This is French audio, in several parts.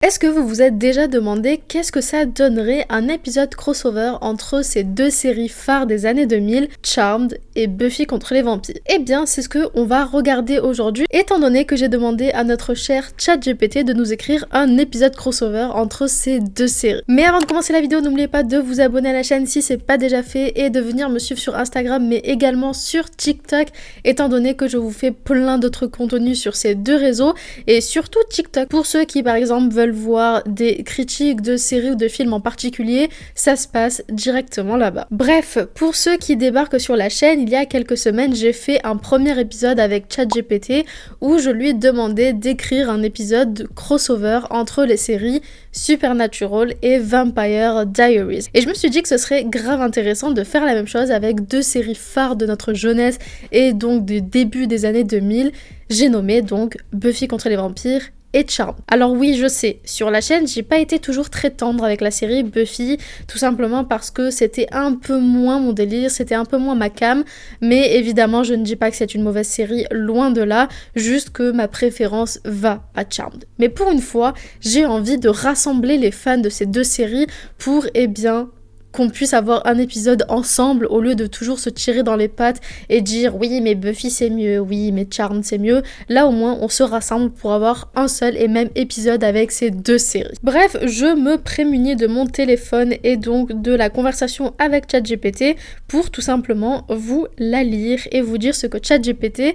Est-ce que vous vous êtes déjà demandé qu'est-ce que ça donnerait un épisode crossover entre ces deux séries phares des années 2000, Charmed et Buffy contre les vampires? Eh bien, c'est ce que on va regarder aujourd'hui, étant donné que j'ai demandé à notre cher ChatGPT de nous écrire un épisode crossover entre ces deux séries. Mais avant de commencer la vidéo, n'oubliez pas de vous abonner à la chaîne si c'est pas déjà fait et de venir me suivre sur Instagram mais également sur TikTok, étant donné que je vous fais plein d'autres contenus sur ces deux réseaux et surtout TikTok. Pour ceux qui par exemple veulent voir des critiques de séries ou de films en particulier, ça se passe directement là-bas. Bref, pour ceux qui débarquent sur la chaîne, il y a quelques semaines, j'ai fait un premier épisode avec ChatGPT où je lui demandais d'écrire un épisode de crossover entre les séries Supernatural et Vampire Diaries. Et je me suis dit que ce serait grave intéressant de faire la même chose avec deux séries phares de notre jeunesse et donc du début des années 2000. J'ai nommé donc Buffy contre les vampires et Charmed. Alors oui, je sais, sur la chaîne, j'ai pas été toujours très tendre avec la série Buffy, tout simplement parce que c'était un peu moins mon délire, c'était un peu moins ma came, mais évidemment, je ne dis pas que c'est une mauvaise série, loin de là, juste que ma préférence va à Charmed. Mais pour une fois, j'ai envie de rassembler les fans de ces deux séries pour, qu'on puisse avoir un épisode ensemble au lieu de toujours se tirer dans les pattes et dire oui mais Buffy c'est mieux, oui mais Charmed c'est mieux. Là au moins on se rassemble pour avoir un seul et même épisode avec ces deux séries. Bref, je me prémunis de mon téléphone et donc de la conversation avec ChatGPT pour tout simplement vous la lire et vous dire ce que ChatGPT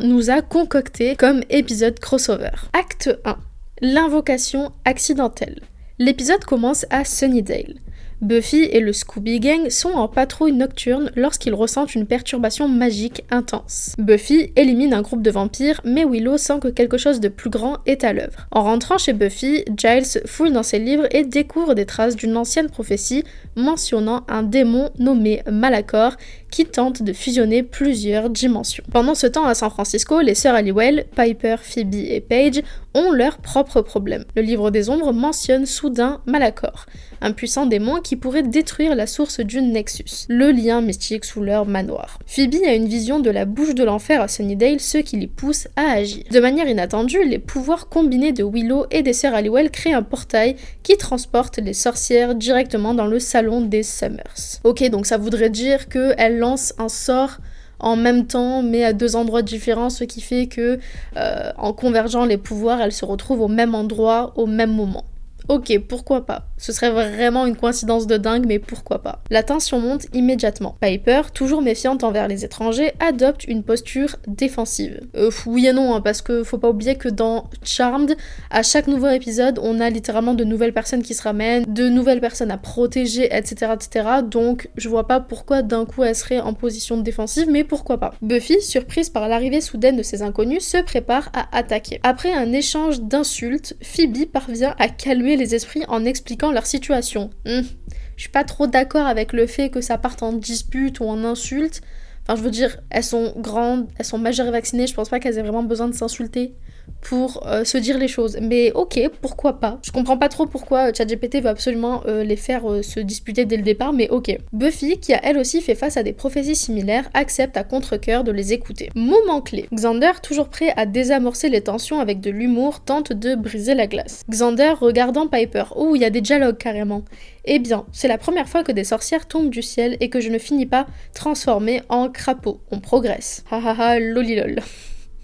nous a concocté comme épisode crossover. Acte 1. L'invocation accidentelle. L'épisode commence à Sunnydale. Buffy et le Scooby Gang sont en patrouille nocturne lorsqu'ils ressentent une perturbation magique intense. Buffy élimine un groupe de vampires, mais Willow sent que quelque chose de plus grand est à l'œuvre. En rentrant chez Buffy, Giles fouille dans ses livres et découvre des traces d'une ancienne prophétie mentionnant un démon nommé Malachor qui tente de fusionner plusieurs dimensions. Pendant ce temps à San Francisco, les sœurs Halliwell, Piper, Phoebe et Paige ont leurs propres problèmes. Le livre des ombres mentionne soudain Malachor, un puissant démon qui pourrait détruire la source du Nexus, le lien mystique sous leur manoir. Phoebe a une vision de la bouche de l'enfer à Sunnydale, ce qui les pousse à agir. De manière inattendue, les pouvoirs combinés de Willow et des sœurs Halliwell créent un portail qui transporte les sorcières directement dans le salon des Summers. Ok, donc ça voudrait dire qu'elles lancent un sort en même temps mais à deux endroits différents, ce qui fait que en convergeant les pouvoirs, elles se retrouvent au même endroit au même moment. Ok, pourquoi pas. Ce serait vraiment une coïncidence de dingue, mais pourquoi pas. La tension monte immédiatement. Piper, toujours méfiante envers les étrangers, adopte une posture défensive. Oui et non, hein, parce que faut pas oublier que dans Charmed, à chaque nouveau épisode, on a littéralement de nouvelles personnes qui se ramènent, de nouvelles personnes à protéger, etc. Donc je vois pas pourquoi d'un coup elle serait en position défensive, mais pourquoi pas. Buffy, surprise par l'arrivée soudaine de ces inconnus, se prépare à attaquer. Après un échange d'insultes, Phoebe parvient à calmer les esprits en expliquant leur situation. Je suis pas trop d'accord avec le fait que ça parte en dispute ou en insulte. Enfin, je veux dire, elles sont grandes, elles sont majeures et vaccinées, je pense pas qu'elles aient vraiment besoin de s'insulter pour se dire les choses. Mais ok, pourquoi pas. Je comprends pas trop pourquoi ChatGPT veut absolument les faire se disputer dès le départ, mais ok. Buffy, qui a elle aussi fait face à des prophéties similaires, accepte à contre-cœur de les écouter. Moment clé. Xander, toujours prêt à désamorcer les tensions avec de l'humour, tente de briser la glace. Xander regardant Piper. Oh, il y a des dialogues carrément. Eh bien, c'est la première fois que des sorcières tombent du ciel et que je ne finis pas transformée en crapaud. On progresse. Hahaha, lolilol.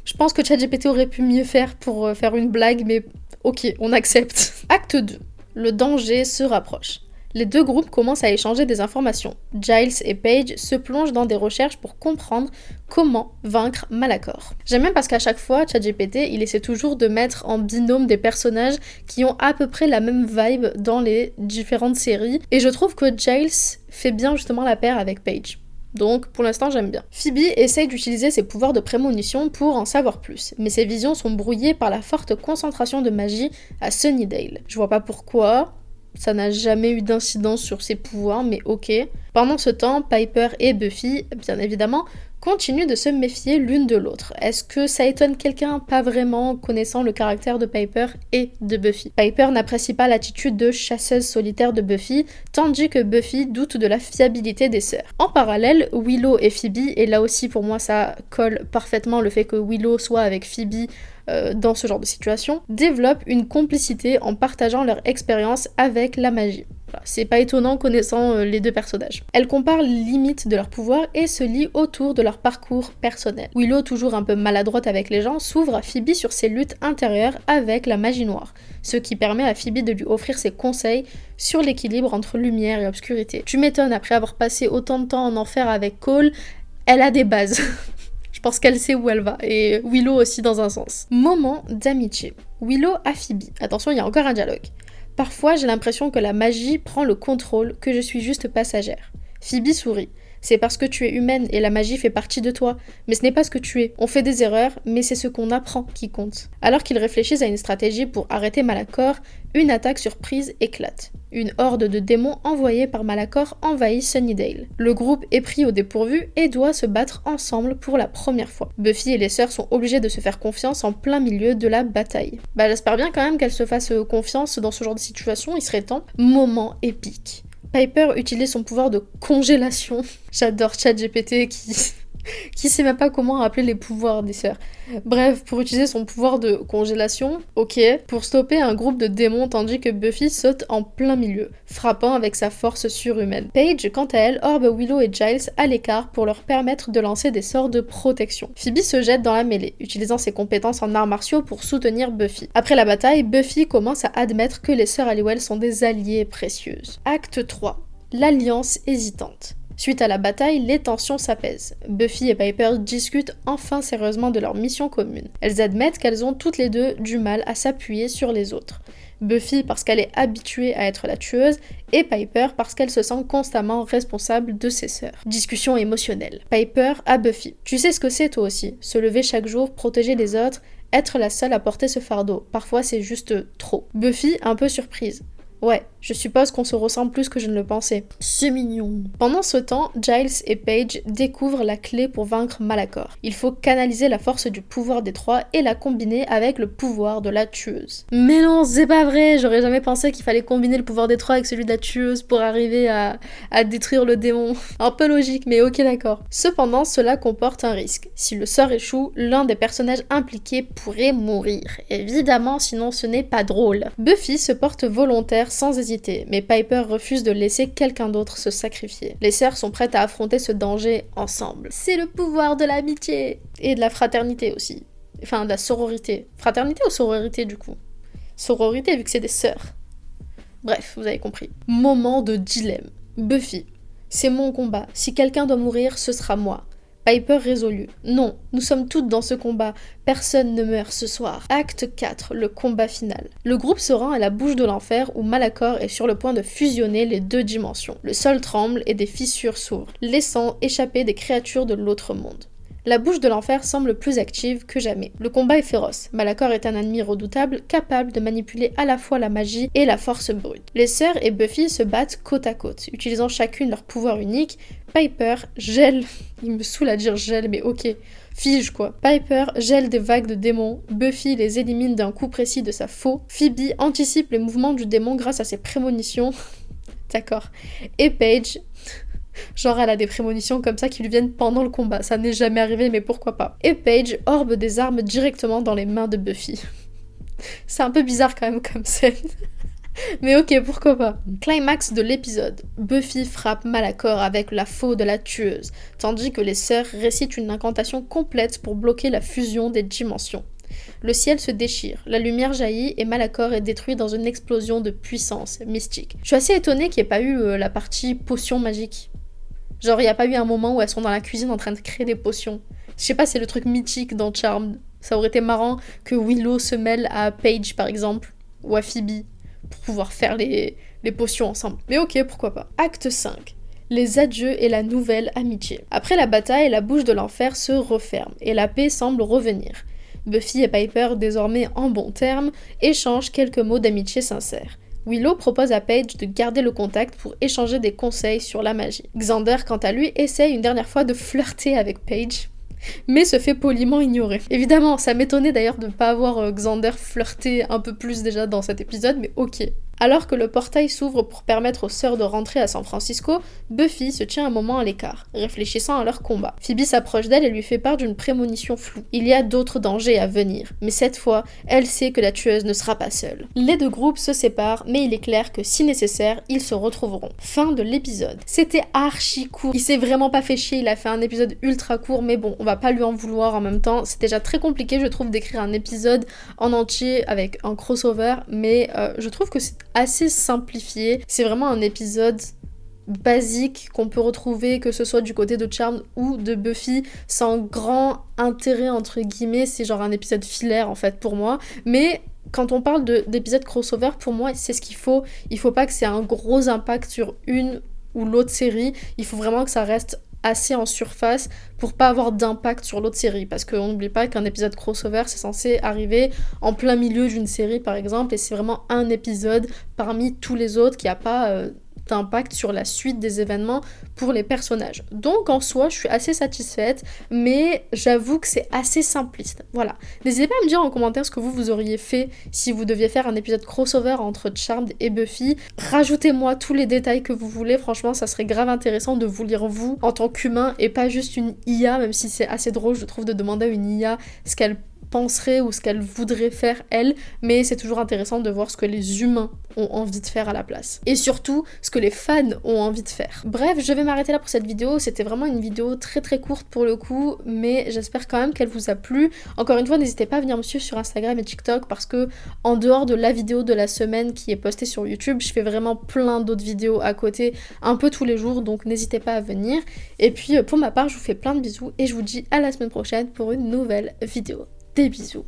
Je pense que ChatGPT aurait pu mieux faire pour faire une blague, mais ok, on accepte. Acte 2. Le danger se rapproche. Les deux groupes commencent à échanger des informations. Giles et Paige se plongent dans des recherches pour comprendre comment vaincre Malachor. J'aime bien parce qu'à chaque fois, ChatGPT, il essaie toujours de mettre en binôme des personnages qui ont à peu près la même vibe dans les différentes séries. Et je trouve que Giles fait bien justement la paire avec Paige. Donc pour l'instant j'aime bien. Phoebe essaye d'utiliser ses pouvoirs de prémonition pour en savoir plus, mais ses visions sont brouillées par la forte concentration de magie à Sunnydale. Je vois pas pourquoi, ça n'a jamais eu d'incidence sur ses pouvoirs, mais ok. Pendant ce temps, Piper et Buffy, bien évidemment, continuent de se méfier l'une de l'autre. Est-ce que ça étonne quelqu'un? Pas vraiment, connaissant le caractère de Piper et de Buffy. Piper n'apprécie pas l'attitude de chasseuse solitaire de Buffy, tandis que Buffy doute de la fiabilité des sœurs. En parallèle, Willow et Phoebe, et là aussi pour moi ça colle parfaitement le fait que Willow soit avec Phoebe dans ce genre de situation, développent une complicité en partageant leur expérience avec la magie. Voilà, c'est pas étonnant connaissant les deux personnages. Elles comparent les limites de leur pouvoir et se lient autour de leur parcours personnel. Willow, toujours un peu maladroite avec les gens, s'ouvre à Phoebe sur ses luttes intérieures avec la magie noire, ce qui permet à Phoebe de lui offrir ses conseils sur l'équilibre entre lumière et obscurité. Tu m'étonnes, après avoir passé autant de temps en enfer avec Cole, elle a des bases. Je pense qu'elle sait où elle va, et Willow aussi dans un sens. Moment d'amitié. Willow à Phoebe. Attention, il y a encore un dialogue. Parfois, j'ai l'impression que la magie prend le contrôle, que je suis juste passagère. Phoebe sourit. C'est parce que tu es humaine et la magie fait partie de toi. Mais ce n'est pas ce que tu es. On fait des erreurs, mais c'est ce qu'on apprend qui compte. Alors qu'ils réfléchissent à une stratégie pour arrêter Malacor, une attaque surprise éclate. Une horde de démons envoyés par Malacor envahit Sunnydale. Le groupe est pris au dépourvu et doit se battre ensemble pour la première fois. Buffy et les sœurs sont obligées de se faire confiance en plein milieu de la bataille. J'espère bien quand même qu'elles se fassent confiance dans ce genre de situation, il serait temps. Moment épique. Piper utilise son pouvoir de congélation. J'adore ChatGPT qui sait même pas comment appeler les pouvoirs des sœurs. Bref, pour utiliser son pouvoir de congélation, ok, pour stopper un groupe de démons tandis que Buffy saute en plein milieu, frappant avec sa force surhumaine. Paige, quant à elle, orbe Willow et Giles à l'écart pour leur permettre de lancer des sorts de protection. Phoebe se jette dans la mêlée, utilisant ses compétences en arts martiaux pour soutenir Buffy. Après la bataille, Buffy commence à admettre que les sœurs Halliwell sont des alliées précieuses. Acte 3. L'alliance hésitante. Suite à la bataille, les tensions s'apaisent. Buffy et Piper discutent enfin sérieusement de leur mission commune. Elles admettent qu'elles ont toutes les deux du mal à s'appuyer sur les autres. Buffy parce qu'elle est habituée à être la tueuse, et Piper parce qu'elle se sent constamment responsable de ses sœurs. Discussion émotionnelle. Piper à Buffy. Tu sais ce que c'est toi aussi, se lever chaque jour, protéger les autres, être la seule à porter ce fardeau. Parfois c'est juste trop. Buffy un peu surprise. Ouais, je suppose qu'on se ressemble plus que je ne le pensais. C'est mignon. Pendant ce temps, Giles et Paige découvrent la clé pour vaincre Malacor. Il faut canaliser la force du pouvoir des trois et la combiner avec le pouvoir de la tueuse. Mais non, c'est pas vrai, j'aurais jamais pensé qu'il fallait combiner le pouvoir des trois avec celui de la tueuse pour arriver à détruire le démon. Un peu logique, mais ok d'accord. Cependant, cela comporte un risque. Si le sort échoue, l'un des personnages impliqués pourrait mourir. Évidemment, sinon ce n'est pas drôle. Buffy se porte volontaire sans hésiter, mais Piper refuse de laisser quelqu'un d'autre se sacrifier. Les sœurs sont prêtes à affronter ce danger ensemble. C'est le pouvoir de l'amitié et de la fraternité aussi. Enfin, de la sororité. Fraternité ou sororité du coup? Sororité vu que c'est des sœurs. Bref, vous avez compris. Moment de dilemme. Buffy. C'est mon combat. Si quelqu'un doit mourir, ce sera moi. Piper résolue. Non, nous sommes toutes dans ce combat. Personne ne meurt ce soir. Acte 4, le combat final. Le groupe se rend à la bouche de l'enfer où Malacor est sur le point de fusionner les deux dimensions. Le sol tremble et des fissures s'ouvrent, laissant échapper des créatures de l'autre monde. La bouche de l'enfer semble plus active que jamais. Le combat est féroce. Malacor est un ennemi redoutable, capable de manipuler à la fois la magie et la force brute. Les sœurs et Buffy se battent côte à côte, utilisant chacune leur pouvoir unique. Piper gèle, il me saoule à dire gèle, mais ok, fige quoi. Piper gèle des vagues de démons, Buffy les élimine d'un coup précis de sa faux, Phoebe anticipe les mouvements du démon grâce à ses prémonitions, d'accord, et Paige, genre elle a des prémonitions comme ça qui lui viennent pendant le combat, ça n'est jamais arrivé mais pourquoi pas. Et Paige orbe des armes directement dans les mains de Buffy. C'est un peu bizarre quand même comme scène. Mais ok, pourquoi pas. Climax de l'épisode. Buffy frappe Malacor avec la faux de la tueuse, tandis que les sœurs récitent une incantation complète pour bloquer la fusion des dimensions. Le ciel se déchire, la lumière jaillit et Malacor est détruit dans une explosion de puissance mystique. Je suis assez étonnée qu'il n'y ait pas eu la partie potion magique. Genre, il n'y a pas eu un moment où elles sont dans la cuisine en train de créer des potions. Je sais pas, c'est le truc mythique dans Charmed. Ça aurait été marrant que Willow se mêle à Paige par exemple, ou à Phoebe, pour pouvoir faire les potions ensemble. Mais ok, pourquoi pas. Acte 5. Les adieux et la nouvelle amitié. Après la bataille, la bouche de l'enfer se referme et la paix semble revenir. Buffy et Piper, désormais en bons termes, échangent quelques mots d'amitié sincères. Willow propose à Paige de garder le contact pour échanger des conseils sur la magie. Xander, quant à lui, essaye une dernière fois de flirter avec Paige, mais se fait poliment ignorer. Évidemment, ça m'étonnait d'ailleurs de ne pas avoir Xander flirter un peu plus déjà dans cet épisode, mais ok. Alors que le portail s'ouvre pour permettre aux sœurs de rentrer à San Francisco, Buffy se tient un moment à l'écart, réfléchissant à leur combat. Phoebe s'approche d'elle et lui fait part d'une prémonition floue. Il y a d'autres dangers à venir, mais cette fois, elle sait que la tueuse ne sera pas seule. Les deux groupes se séparent, mais il est clair que si nécessaire, ils se retrouveront. Fin de l'épisode. C'était archi court. Il s'est vraiment pas fait chier, il a fait un épisode ultra court, mais bon, on va pas lui en vouloir en même temps. C'est déjà très compliqué, je trouve, d'écrire un épisode en entier avec un crossover, mais je trouve que c'est assez simplifié. C'est vraiment un épisode basique qu'on peut retrouver que ce soit du côté de Charmed ou de Buffy, sans grand intérêt entre guillemets. C'est genre un épisode filaire en fait pour moi, mais quand on parle d'épisode crossover, pour moi c'est ce qu'il faut. Il faut pas que c'est un gros impact sur une ou l'autre série, il faut vraiment que ça reste assez en surface pour pas avoir d'impact sur l'autre série, parce qu'on n'oublie pas qu'un épisode crossover c'est censé arriver en plein milieu d'une série par exemple, et c'est vraiment un épisode parmi tous les autres qui a pas d'impact sur la suite des événements pour les personnages. Donc en soi je suis assez satisfaite, mais j'avoue que c'est assez simpliste. Voilà. N'hésitez pas à me dire en commentaire ce que vous auriez fait si vous deviez faire un épisode crossover entre Charmed et Buffy. Rajoutez-moi tous les détails que vous voulez, franchement ça serait grave intéressant de vous lire vous en tant qu'humain et pas juste une IA, même si c'est assez drôle je trouve de demander à une IA ce qu'elle penserait ou ce qu'elle voudrait faire elle, mais c'est toujours intéressant de voir ce que les humains ont envie de faire à la place. Et surtout, ce que les fans ont envie de faire. Bref, je vais m'arrêter là pour cette vidéo, c'était vraiment une vidéo très très courte pour le coup, mais j'espère quand même qu'elle vous a plu. Encore une fois, n'hésitez pas à venir me suivre sur Instagram et TikTok, parce que en dehors de la vidéo de la semaine qui est postée sur YouTube, je fais vraiment plein d'autres vidéos à côté, un peu tous les jours, donc n'hésitez pas à venir. Et puis pour ma part, je vous fais plein de bisous, et je vous dis à la semaine prochaine pour une nouvelle vidéo. Des bisous.